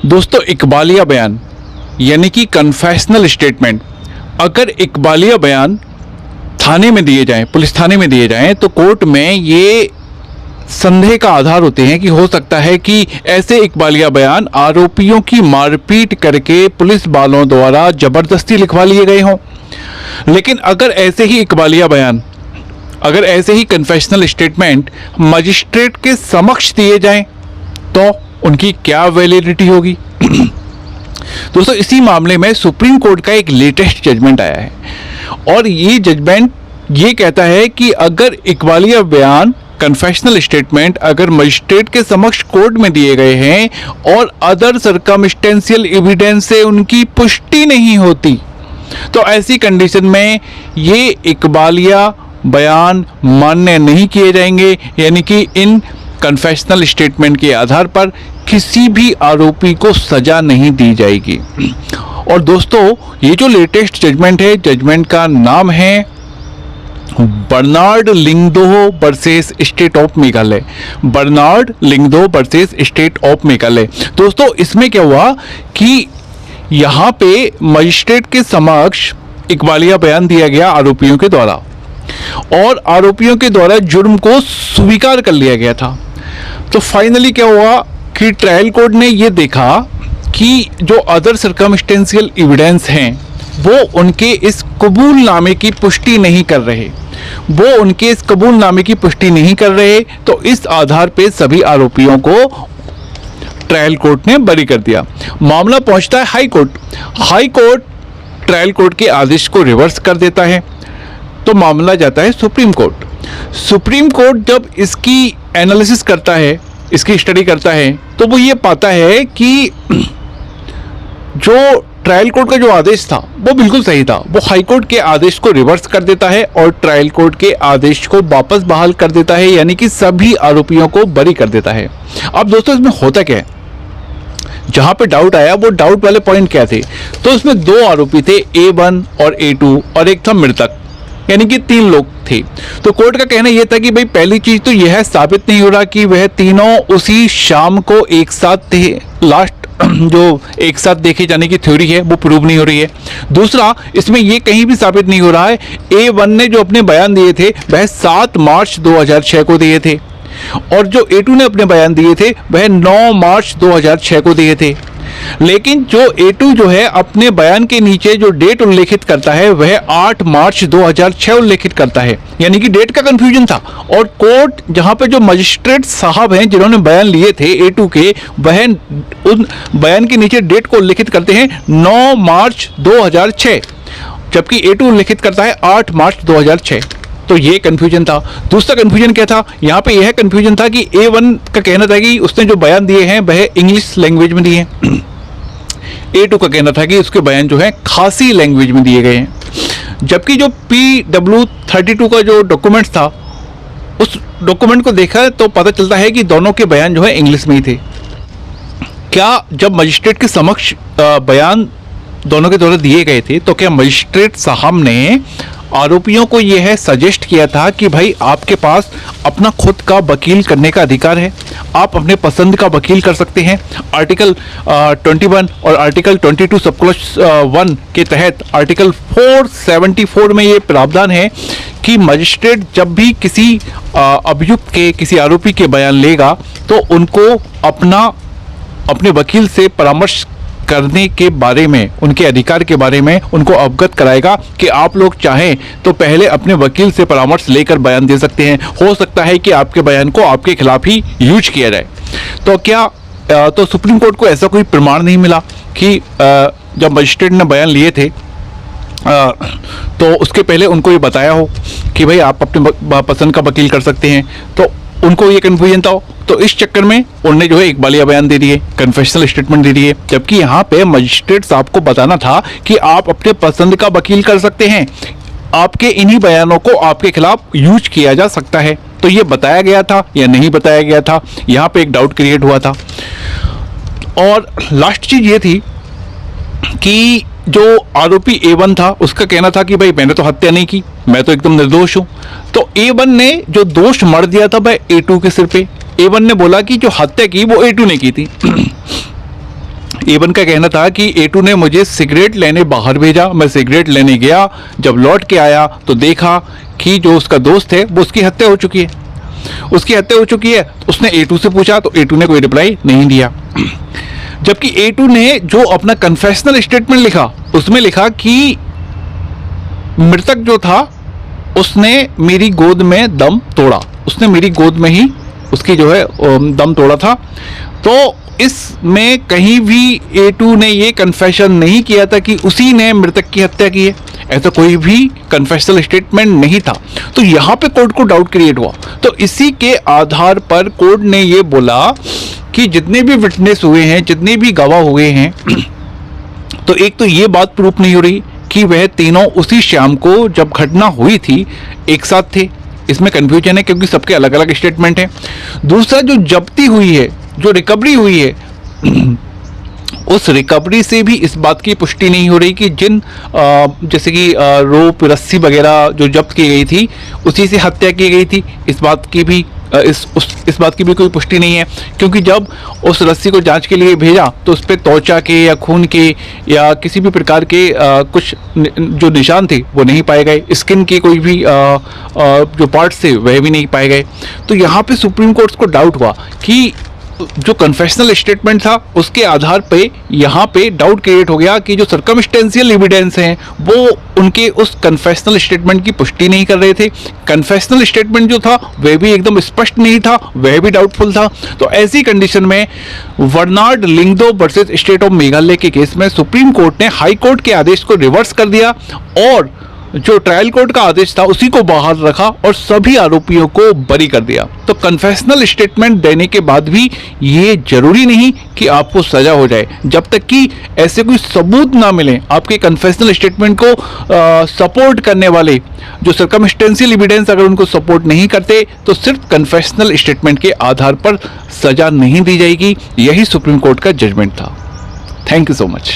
दोस्तों, इकबालिया बयान यानी कि कन्फेशनल स्टेटमेंट, अगर इकबालिया बयान थाने में दिए जाएं, पुलिस थाने में दिए जाएं, तो कोर्ट में ये संदेह का आधार होते हैं कि हो सकता है कि ऐसे इकबालिया बयान आरोपियों की मारपीट करके पुलिस वालों द्वारा जबरदस्ती लिखवा लिए गए हों। लेकिन अगर ऐसे ही इकबालिया बयान, अगर ऐसे ही कन्फेशनल स्टेटमेंट मजिस्ट्रेट के समक्ष दिए जाएं, तो उनकी क्या वैलिडिटी होगी? दोस्तों, इसी मामले में सुप्रीम कोर्ट का एक लेटेस्ट जजमेंट आया है और ये जजमेंट ये कहता है कि अगर इकबालिया बयान, कन्फेशनल स्टेटमेंट अगर मजिस्ट्रेट के समक्ष कोर्ट में दिए गए हैं और अदर सर्कमस्टेंशियल एविडेंस से उनकी पुष्टि नहीं होती, तो ऐसी कंडीशन में ये इकबालिया बयान मान्य नहीं किए जाएंगे, यानी कि इन कन्फेशनल स्टेटमेंट के आधार पर किसी भी आरोपी को सजा नहीं दी जाएगी। और दोस्तों, ये जो लेटेस्ट जजमेंट है, जजमेंट का नाम है Bernard Lyngdoh versus state of Meghalaya. Bernard Lyngdoh versus state of Meghalaya. दोस्तों, इसमें क्या हुआ कि यहाँ पे मजिस्ट्रेट के समक्ष इकबालिया बयान दिया गया आरोपियों के द्वारा और आरोपियों के द्वारा जुर्म को स्वीकार कर लिया गया था। तो फाइनली क्या हुआ कि ट्रायल कोर्ट ने ये देखा कि जो अदर सर्कमस्टेंशियल एविडेंस हैं वो उनके इस कबूलनामे की पुष्टि नहीं कर रहे, तो इस आधार पे सभी आरोपियों को ट्रायल कोर्ट ने बरी कर दिया। मामला पहुंचता है हाई कोर्ट ट्रायल कोर्ट के आदेश को रिवर्स कर देता है, तो मामला जाता है सुप्रीम कोर्ट जब इसकी एनालिसिस करता है, इसकी स्टडी करता है, तो वो ये पाता है कि जो ट्रायल कोर्ट का जो आदेश था वो बिल्कुल सही था। वो हाई कोर्ट के आदेश को रिवर्स कर देता है और ट्रायल कोर्ट के आदेश को वापस बहाल कर देता है, यानी कि सभी आरोपियों को बरी कर देता है। अब दोस्तों, इसमें होता क्या है, जहां पे डाउट आया वो डाउट वाले पॉइंट क्या थे? तो इसमें दो आरोपी थे, A1 और A2, और एक था मृतक, यानी कि 3 लोग थे। तो कोर्ट का कहना यह था कि भाई पहली चीज तो यह साबित नहीं हो रहा कि वह तीनों उसी शाम को एक साथ थे। लास्ट जो एक साथ देखे जाने की थ्योरी है वो प्रूव नहीं हो रही है। दूसरा, इसमें यह कहीं भी साबित नहीं हो रहा है A1 ने जो अपने बयान दिए थे वह 7 मार्च 2006 को दिए थे और जो A2 ने अपने बयान दिए थे वह 9 मार्च 2006 को दिए थे। लेकिन जो A2 जो है अपने बयान के नीचे जो डेट उल्लेखित करता है वह 8 मार्च 2006 उल्लेखित करता है, यानी कि डेट का कंफ्यूजन था। और कोर्ट जहां पे जो मजिस्ट्रेट साहब हैं जिन्होंने बयान लिए थे A2 के, वह उन बयान के नीचे डेट को उल्लेखित करते हैं 9 मार्च 2006, जबकि A2 उल्लेखित करता है 8 मार्च 2006। तो ये कंफ्यूजन था। दूसरा कंफ्यूजन क्या था? यहाँ पे यह कंफ्यूजन था कि A1 का कहना था कि उसने जो बयान दिए हैं वह इंग्लिश लैंग्वेज में दिए हैं। A2 का कहना था कि उसके बयान जो है खासी लैंग्वेज में दिए गए हैं। जबकि जो PW32 का जो डॉक्यूमेंट था, उस डॉक्यूमेंट को देखा तो पता चलता है कि दोनों के बयान जो है इंग्लिश में ही थे। क्या जब मजिस्ट्रेट के समक्ष बयान दोनों के द्वारा दिए गए थे तो क्या मजिस्ट्रेट साहब ने आरोपियों को यह सजेस्ट किया था कि भाई आपके पास अपना खुद का वकील करने का अधिकार है, आप अपने पसंद का वकील कर सकते हैं? आर्टिकल 21 और आर्टिकल 22 सब क्लॉज 1 के तहत आर्टिकल 474 में ये प्रावधान है कि मजिस्ट्रेट जब भी किसी अभियुक्त के, किसी आरोपी के बयान लेगा तो उनको अपने वकील से परामर्श करने के बारे में, उनके अधिकार के बारे में उनको अवगत कराएगा कि आप लोग चाहें तो पहले अपने वकील से परामर्श लेकर बयान दे सकते हैं। हो सकता है कि आपके बयान को आपके खिलाफ ही यूज किया जाए। तो सुप्रीम कोर्ट को ऐसा कोई प्रमाण नहीं मिला कि जब मजिस्ट्रेट ने बयान लिए थे तो उसके पहले उनको ये बताया हो कि भाई आप अपने पसंद का वकील कर सकते हैं। तो उनको ये कन्फ्यूजन था, तो इस चक्कर में उन्होंने जो है इकबालिया बयान दे दिए, कन्फेशनल स्टेटमेंट दे दिए। जबकि यहाँ पे मजिस्ट्रेट साहब को बताना था कि आप अपने पसंद का वकील कर सकते हैं, आपके इन्हीं बयानों को आपके खिलाफ यूज किया जा सकता है। तो ये बताया गया था या नहीं बताया गया था, यहाँ पे एक डाउट क्रिएट हुआ था। और लास्ट चीज ये थी कि जो आरोपी A1 था उसका कहना था कि भाई मैंने तो हत्या नहीं की, मैं तो एकदम निर्दोष हूं। तो A1 ने जो दोष मढ़ दिया था भाई A2 के सिर पे। A1 ने बोला कि जो हत्या की वो A2 ने की थी। A1 का कहना था कि A2 ने मुझे सिगरेट लेने बाहर भेजा, मैं सिगरेट लेने गया, जब लौट के आया तो देखा कि जो उसका दोस्त है वो उसकी हत्या हो चुकी है। उसकी हत्या हो चुकी है। उसने A2 से पूछा तो A2 ने कोई रिप्लाई नहीं दिया। जबकि A2 ने जो अपना कन्फेशनल स्टेटमेंट लिखा उसमें लिखा कि मृतक जो था उसने मेरी गोद में दम तोड़ा, उसने मेरी गोद में ही उसकी जो है दम तोड़ा था। तो इसमें कहीं भी A2 ने ये कन्फेशन नहीं किया था कि उसी ने मृतक की हत्या की है। ऐसा कोई भी कन्फेशनल स्टेटमेंट नहीं था। तो यहाँ पे कोर्ट को डाउट क्रिएट हुआ। तो इसी के आधार पर कोर्ट ने ये बोला कि जितने भी विटनेस हुए हैं, जितने भी गवाह हुए हैं, तो एक तो ये बात प्रूफ नहीं हो रही कि वह तीनों उसी शाम को जब घटना हुई थी एक साथ थे। इसमें कंफ्यूजन है क्योंकि सबके अलग अलग स्टेटमेंट हैं। दूसरा, जो जब्ती हुई है, जो रिकवरी हुई है, उस रिकवरी से भी इस बात की पुष्टि नहीं हो रही कि जिन जैसे कि रोप, रस्सी वगैरह जो जब्त की गई थी उसी से हत्या की गई थी। इस बात की भी इस बात की भी कोई पुष्टि नहीं है, क्योंकि जब उस रस्सी को जांच के लिए भेजा तो उस पर त्वचा के या खून के या किसी भी प्रकार के कुछ जो निशान थे वो नहीं पाए गए। स्किन के कोई भी जो पार्ट्स थे वह भी नहीं पाए गए। तो यहाँ पे सुप्रीम कोर्ट को डाउट हुआ कि जो कन्फेशनल स्टेटमेंट था उसके आधार पे यहाँ पे डाउट क्रिएट हो गया कि जो सर्कमस्टेंशियल एविडेंस हैं वो उनके उस कन्फेशनल स्टेटमेंट की पुष्टि नहीं कर रहे थे। कन्फेशनल स्टेटमेंट जो था वह भी एकदम स्पष्ट नहीं था, वह भी डाउटफुल था। तो ऐसी कंडीशन में Bernard Lyngdoh versus state of Meghalaya के केस में सुप्रीम कोर्ट ने हाई कोर्ट के आदेश को रिवर्स कर दिया और जो ट्रायल कोर्ट का आदेश था उसी को बाहर रखा और सभी आरोपियों को बरी कर दिया। तो कन्फेशनल स्टेटमेंट देने के बाद भी ये जरूरी नहीं कि आपको सजा हो जाए, जब तक कि ऐसे कोई सबूत ना मिले आपके कन्फेशनल स्टेटमेंट को सपोर्ट करने वाले। जो सर्कमस्टेंशियल एविडेंस अगर उनको सपोर्ट नहीं करते तो सिर्फ कन्फेशनल स्टेटमेंट के आधार पर सजा नहीं दी जाएगी। यही सुप्रीम कोर्ट का जजमेंट था। Thank you so much.